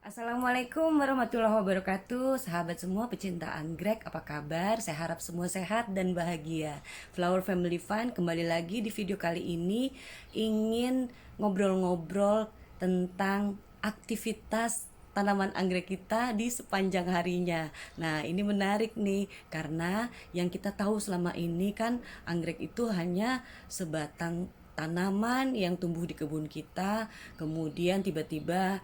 Assalamualaikum warahmatullahi wabarakatuh. Sahabat semua pecinta anggrek, apa kabar? Saya harap semua sehat dan bahagia. Flower Family Fun kembali lagi di video kali ini ingin ngobrol-ngobrol tentang aktivitas tanaman anggrek kita di sepanjang harinya. Nah, ini menarik nih karena yang kita tahu selama ini kan anggrek itu hanya sebatang tanaman yang tumbuh di kebun kita, kemudian tiba-tiba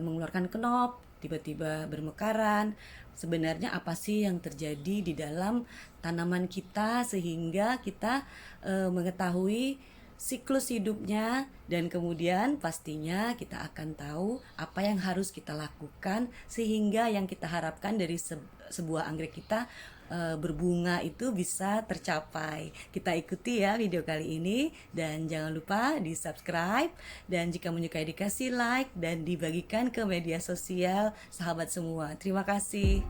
mengeluarkan kenop, tiba-tiba bermekaran. Sebenarnya apa sih yang terjadi di dalam tanaman kita sehingga kita mengetahui siklus hidupnya, dan kemudian pastinya kita akan tahu apa yang harus kita lakukan sehingga yang kita harapkan dari sebuah anggrek kita berbunga itu bisa tercapai. Kita ikuti ya video kali ini, dan jangan lupa di subscribe, dan jika menyukai dikasih like dan dibagikan ke media sosial sahabat semua. Terima kasih.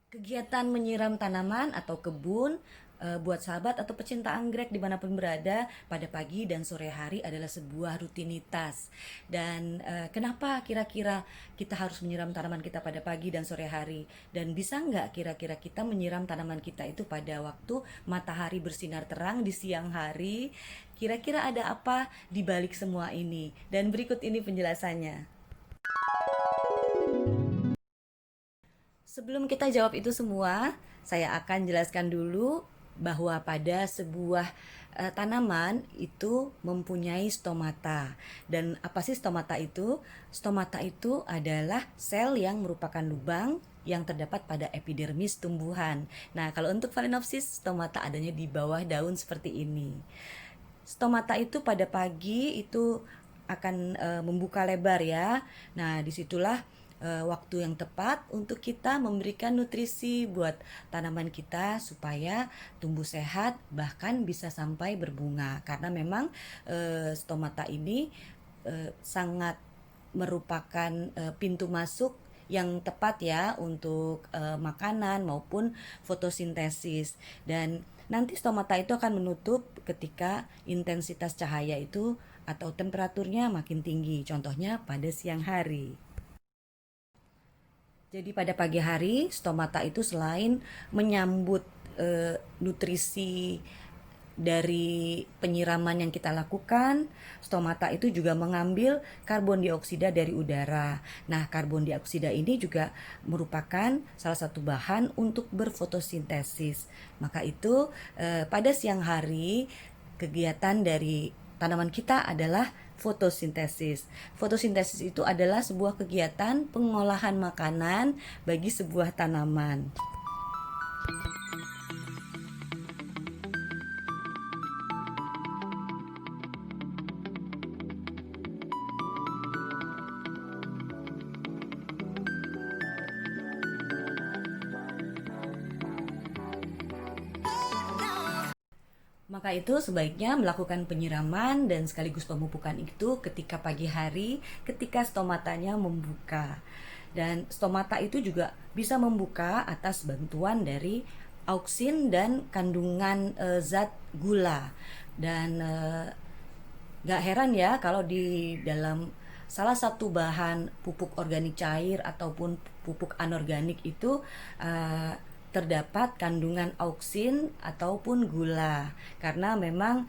Kegiatan menyiram tanaman atau kebun buat sahabat atau pecinta anggrek dimanapun berada pada pagi dan sore hari adalah sebuah rutinitas. Dan kenapa kira-kira kita harus menyiram tanaman kita pada pagi dan sore hari? Dan bisa nggak kira-kira kita menyiram tanaman kita itu pada waktu matahari bersinar terang di siang hari? Kira-kira ada apa di balik semua ini? Dan berikut ini penjelasannya. Sebelum kita jawab itu semua, saya akan jelaskan dulu bahwa pada sebuah tanaman itu mempunyai stomata. Dan apa sih stomata itu? Stomata itu adalah sel yang merupakan lubang yang terdapat pada epidermis tumbuhan. Nah, kalau untuk Phalaenopsis, stomata adanya di bawah daun seperti ini. Stomata itu pada pagi itu akan membuka lebar ya. Nah, disitulah waktu yang tepat untuk kita memberikan nutrisi buat tanaman kita supaya tumbuh sehat, bahkan bisa sampai berbunga. Karena memang stomata ini sangat merupakan pintu masuk yang tepat ya untuk makanan maupun fotosintesis. Dan nanti stomata itu akan menutup ketika intensitas cahaya itu atau temperaturnya makin tinggi. Contohnya pada siang hari. Jadi pada pagi hari stomata itu selain menyambut nutrisi dari penyiraman yang kita lakukan, stomata itu juga mengambil karbon dioksida dari udara. Nah, karbon dioksida ini juga merupakan salah satu bahan untuk berfotosintesis. Maka itu pada siang hari kegiatan dari tanaman kita adalah fotosintesis. Fotosintesis itu adalah sebuah kegiatan pengolahan makanan bagi sebuah tanaman. Maka itu sebaiknya melakukan penyiraman dan sekaligus pemupukan itu ketika pagi hari, ketika stomatanya membuka. Dan stomata itu juga bisa membuka atas bantuan dari auksin dan kandungan zat gula. Dan gak heran ya kalau di dalam salah satu bahan pupuk organik cair ataupun pupuk anorganik itu terdapat kandungan auksin ataupun gula, karena memang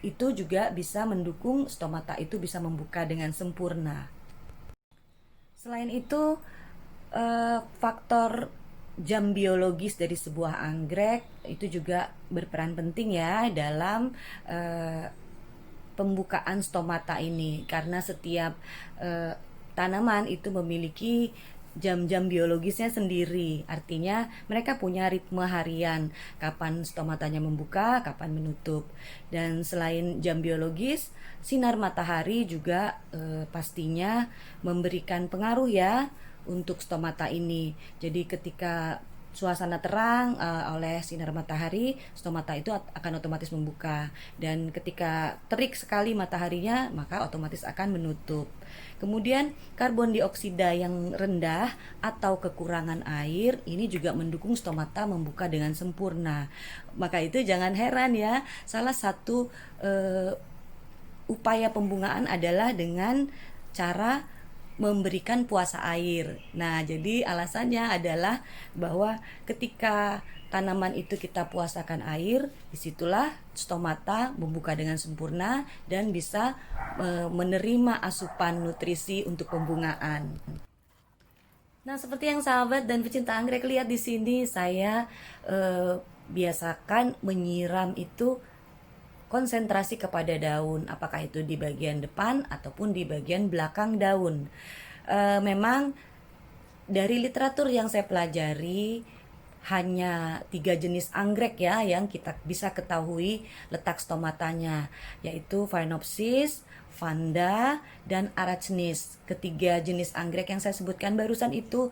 itu juga bisa mendukung stomata itu bisa membuka dengan sempurna. Selain itu faktor jam biologis dari sebuah anggrek itu juga berperan penting ya dalam pembukaan stomata ini, karena setiap tanaman itu memiliki jam-jam biologisnya sendiri. Artinya mereka punya ritme harian, kapan stomatanya membuka, kapan menutup. Dan selain jam biologis, sinar matahari juga pastinya memberikan pengaruh ya untuk stomata ini. Jadi ketika suasana terang oleh sinar matahari, stomata itu akan otomatis membuka, dan ketika terik sekali mataharinya maka otomatis akan menutup. Kemudian karbon dioksida yang rendah atau kekurangan air ini juga mendukung stomata membuka dengan sempurna. Maka itu jangan heran ya, salah satu upaya pembungaan adalah dengan cara memberikan puasa air. Nah, jadi alasannya adalah bahwa ketika tanaman itu kita puasakan air, disitulah stomata membuka dengan sempurna dan bisa menerima asupan nutrisi untuk pembungaan. Nah, seperti yang sahabat dan pecinta anggrek lihat di sini, saya biasakan menyiram itu konsentrasi kepada daun, apakah itu di bagian depan ataupun di bagian belakang daun. Memang dari literatur yang saya pelajari, hanya 3 jenis anggrek ya yang kita bisa ketahui letak stomatanya, yaitu Phalaenopsis, Vanda, dan Arachnis. Ketiga jenis anggrek yang saya sebutkan barusan itu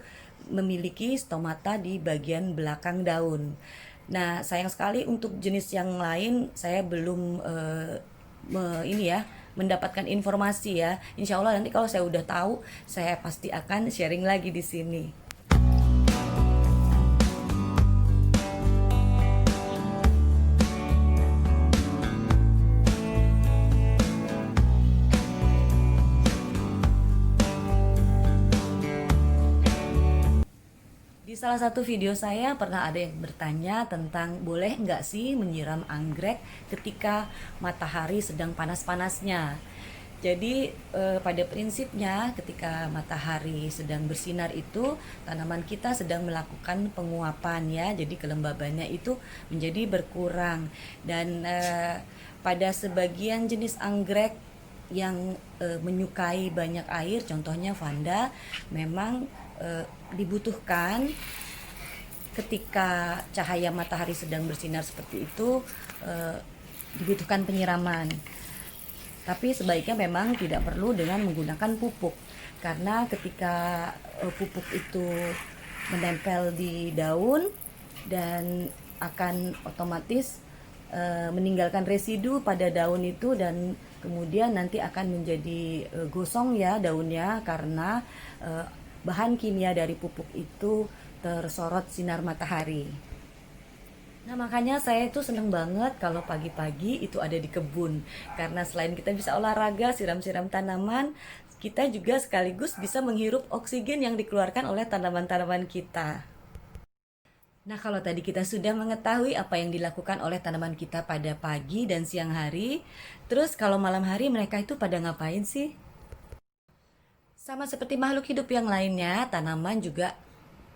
memiliki stomata di bagian belakang daun. Nah, sayang sekali untuk jenis yang lain saya belum mendapatkan informasi ya. Insya Allah nanti kalau saya udah tahu, saya pasti akan sharing lagi di sini. Di salah satu video saya pernah ada yang bertanya tentang boleh nggak sih menyiram anggrek ketika matahari sedang panas-panasnya. Jadi pada prinsipnya ketika matahari sedang bersinar itu tanaman kita sedang melakukan penguapan ya. Jadi kelembabannya itu menjadi berkurang, dan pada sebagian jenis anggrek yang menyukai banyak air, contohnya Vanda, memang dibutuhkan ketika cahaya matahari sedang bersinar seperti itu, dibutuhkan penyiraman. Tapi sebaiknya memang tidak perlu dengan menggunakan pupuk, karena ketika pupuk itu menempel di daun dan akan otomatis meninggalkan residu pada daun itu, dan kemudian nanti akan menjadi gosong ya daunnya, karena bahan kimia dari pupuk itu tersorot sinar matahari. Nah, makanya saya itu seneng banget kalau pagi-pagi itu ada di kebun, karena selain kita bisa olahraga, siram-siram tanaman, kita juga sekaligus bisa menghirup oksigen yang dikeluarkan oleh tanaman-tanaman kita. Nah, kalau tadi kita sudah mengetahui apa yang dilakukan oleh tanaman kita pada pagi dan siang hari, terus kalau malam hari mereka itu pada ngapain sih? Sama seperti makhluk hidup yang lainnya, tanaman juga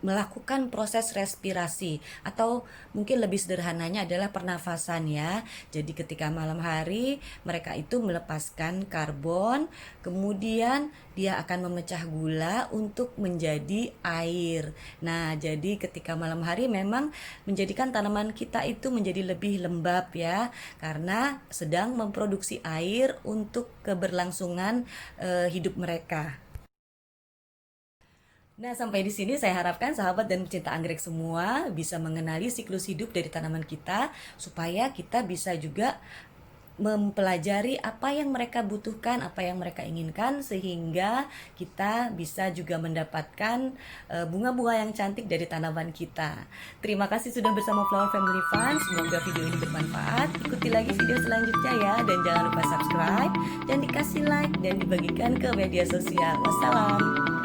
melakukan proses respirasi, atau mungkin lebih sederhananya adalah pernafasan ya. Jadi ketika malam hari mereka itu melepaskan karbon, kemudian dia akan memecah gula untuk menjadi air. Nah, jadi ketika malam hari memang menjadikan tanaman kita itu menjadi lebih lembab ya, karena sedang memproduksi air untuk keberlangsungan hidup mereka. Nah, sampai di sini saya harapkan sahabat dan pecinta anggrek semua bisa mengenali siklus hidup dari tanaman kita, supaya kita bisa juga mempelajari apa yang mereka butuhkan, apa yang mereka inginkan, sehingga kita bisa juga mendapatkan bunga-bunga yang cantik dari tanaman kita. Terima kasih sudah bersama Flower Family Fun. Semoga video ini bermanfaat. Ikuti lagi video selanjutnya ya, dan jangan lupa subscribe dan dikasih like dan dibagikan ke media sosial. Wassalam.